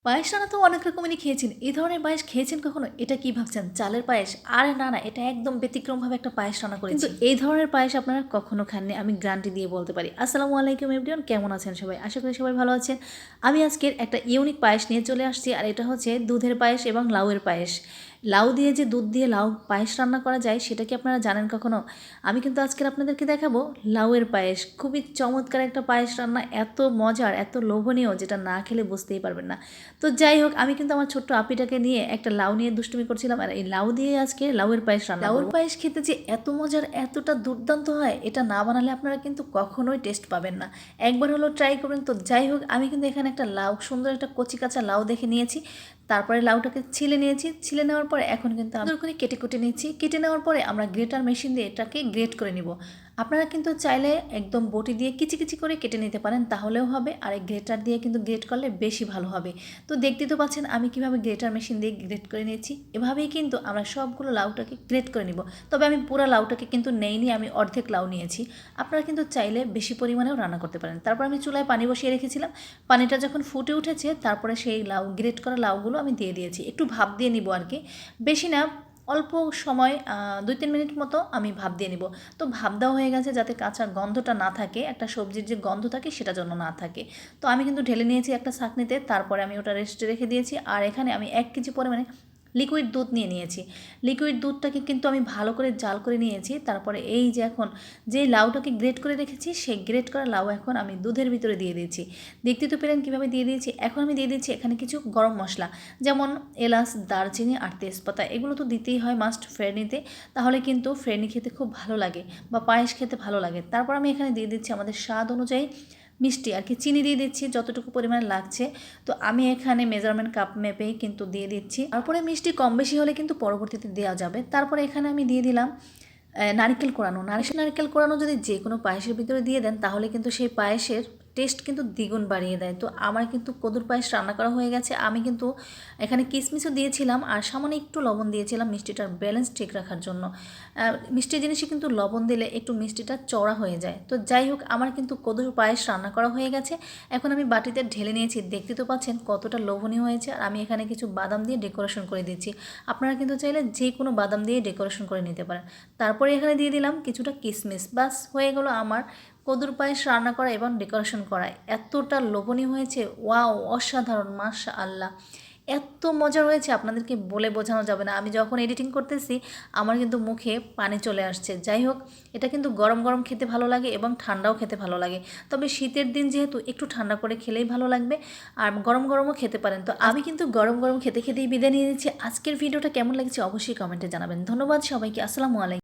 পায়েস রান্না তো অনেক রকমেরই খেয়েছেন। এই ধরনের পায়েস খেয়েছেন কখনো? এটা কি ভাবছেন? চালের পায়েস? আরে না, না, এটা একদম ব্যতিক্রমভাবে একটা পায়েস রান্না করেছি। কিন্তু এই ধরনের পায়েস আপনারা কখনো খাননি, আমি গ্যারান্টি দিয়ে বলতে পারি। আসসালামু আলাইকুম এভরিওয়ান, কেমন আছেন সবাই? আশা করি সবাই ভালো আছেন। আমি আজকের একটা ইউনিক পায়েস নিয়ে চলে আসছি, আর এটা হচ্ছে দুধের পায়েস এবং লাউয়ের পায়েস। লাউ দিয়ে যে দুধ দিয়ে লাউ পায়েস রান্না করা যায়, সেটা কি আপনারা জানেন কখনো? আমি কিন্তু আজকের আপনাদেরকে দেখাবো লাউয়ের পায়েস। খুবই চমৎকার একটা পায়েস রান্না, এত মজার, এত লোভনীয়, যেটা না খেলে বুঝতেই পারবেন না। তো যাই হোক, আমি কিন্তু আমার ছোট্ট আপিটাকে নিয়ে একটা লাউ নিয়ে দুষ্টুমি করছিলাম, আর এই লাউ দিয়ে আজকে লাউয়ের পায়েস রান্না করব। লাউয়ের পায়েস খেতে যে এত মজার, এতটা দুর্দান্ত হয়, এটা না বানালে আপনারা কিন্তু কখনোই টেস্ট পাবেন না। একবার হলো ট্রাই করবেন। তো যাই হোক, আমি কিন্তু এখানে একটা লাউ, সুন্দর একটা কচি কাঁচা লাউ দেখে নিয়েছি। তারপরে লাউটাকে ছিলে নিয়েছি। ছিলে নেওয়ার পরে এখন কিন্তু সুন্দর করে কেটে কুটে নিচ্ছি। কেটে নেওয়ার পরে আমরা গ্রেটার মেশিন দিয়ে এটাকে গ্রেট করে নিব। আপনারা কিন্তু চাইলে একদম বটি দিয়ে কিচি কিচি করে কেটে নিতে পারেন, তাহলেও হবে। আর এই গ্রেটার দিয়ে কিন্তু গ্রেট করলে বেশি ভালো হবে। তো দেখতে তো পাচ্ছেন আমি কিভাবে গ্রেটার মেশিন দিয়ে গ্রেট করে নিয়েছি। এভাবেই কিন্তু আমরা সবগুলো লাউটাকে গ্রেট করে নিব। তবে আমি পুরো লাউটাকে কিন্তু নেইনি, আমি অর্ধেক লাউ নিয়েছি। আপনারা কিন্তু চাইলে বেশি পরিমাণেও রান্না করতে পারেন। তারপর আমি চুলায় পানি বসিয়ে রেখেছিলাম। পানিটা যখন ফুটে উঠেছে, তারপরে সেই লাউ, গ্রেট করা লাউগুলো আমি দিয়ে দিয়েছি। একটু ভাপ দিয়ে নিব আর কি, বেশি না, অল্প সময়, 2-3 মিনিট মতো আমি ভাপ দিয়ে নিব। তো ভাপ দেওয়া হয়ে গেছে, যাতে কাঁচা গন্ধটা না থাকে, একটা সবজির যে গন্ধ থাকে সেটা যেন না থাকে। তো আমি কিন্তু ঢেলে নিয়েছি একটা ছাঁকনিতে, তারপরে আমি ওটা রেস্টে রেখে দিয়েছি। আর এখানে আমি 1 কেজি পরিমাণে লিকুইড দুধ নিয়েছি। লিকুইড দুধটাকে কিন্তু আমি ভালো করে জাল করে নিয়েছি। তারপরে এই যে এখন যে লাউটাকে গ্রেট করে রেখেছি, সেই গ্রেট করা লাউ এখন আমি দুধের ভিতরে দিয়ে দিয়েছি। দেখতে তো পেলেন কীভাবে দিয়ে দিয়েছি। এখন আমি দিয়ে দিচ্ছি এখানে কিছু গরম মশলা, যেমন এলাচ, দারচিনি আর তেজপাতা। এগুলো তো দিতেই হয় মাস্ট ফেরনিতে, তাহলে কিন্তু ফেরনি খেতে খুব ভালো লাগে বা পায়েস খেতে ভালো লাগে। তারপর আমি এখানে দিয়ে দিচ্ছি আমাদের স্বাদ অনুযায়ী মিষ্টি, আর কি চিনি দিয়ে দিচ্ছি যতটুকু পরিমাণে লাগছে। তো আমি এখানে মেজারমেন্ট কাপ মেপেই কিন্তু দিয়ে দিচ্ছি। তারপরে মিষ্টি কম বেশি হলে কিন্তু পরবর্তীতে দেওয়া যাবে। তারপরে এখানে আমি দিয়ে দিলাম নারকেল কোড়ানো। নারকেল কোড়ানো যদি যে কোনো পায়েসের ভিতরে দিয়ে দেন, তাহলে কিন্তু সেই পায়েসের টেস্ট কিন্তু দ্বিগুণ বাড়িয়ে দেয়। তো আমার কিন্তু কদুর পায়েস রান্না করা হয়ে গেছে। আমি কিন্তু এখানে কিশমিশও দিয়েছিলাম, আর সামান্য একটু লবণ দিয়েছিলাম মিষ্টিটার ব্যালেন্স ঠিক রাখার জন্য। মিষ্টি জিনিসে কিন্তু লবণ দিলে একটু মিষ্টিটা চড়া হয়ে যায়। তো যাই হোক, আমার কিন্তু কদুর পায়েস রান্না করা হয়ে গেছে। এখন আমি বাটিতে ঢেলে নিয়েছি। দেখতে তো পাচ্ছেন কতটা লোভনীয় হয়েছে। আর আমি এখানে কিছু বাদাম দিয়ে ডেকোরেশন করে দিচ্ছি। আপনারা কিন্তু চাইলে যে কোনো বাদাম দিয়ে ডেকোরেশন করে নিতে পারেন। তারপরে এখানে দিয়ে দিলাম কিছুটা কিশমিশ। বাস হয়ে গেল আমার কদুর পায়েস রান্না করা এবং ডেকোরেশন করা। এতটা লোভনীয় হয়েছে, ওয়াও, অসাধারণ, মাশাআল্লাহ, এত মজার হয়েছে, আপনাদেরকে বলে বোঝানো যাবে না। আমি যখন এডিটিং করতেছি, আমার কিন্তু মুখে পানি চলে আসছে। যাই হোক, এটা কিন্তু গরম গরম খেতে ভালো লাগে এবং ঠান্ডাও খেতে ভালো লাগে। তবে শীতের দিন যেহেতু, একটু ঠান্ডা করে খেলেই ভালো লাগবে, আর গরম গরমও খেতে পারেন। তো আমি কিন্তু গরম গরম খেতে খেতেই বিদায় নিয়ে নিচ্ছি। আজকের ভিডিওটা কেমন লাগছে অবশ্যই কমেন্টে জানাবেন। ধন্যবাদ সবাইকে। আসসালামু আলাইকুম।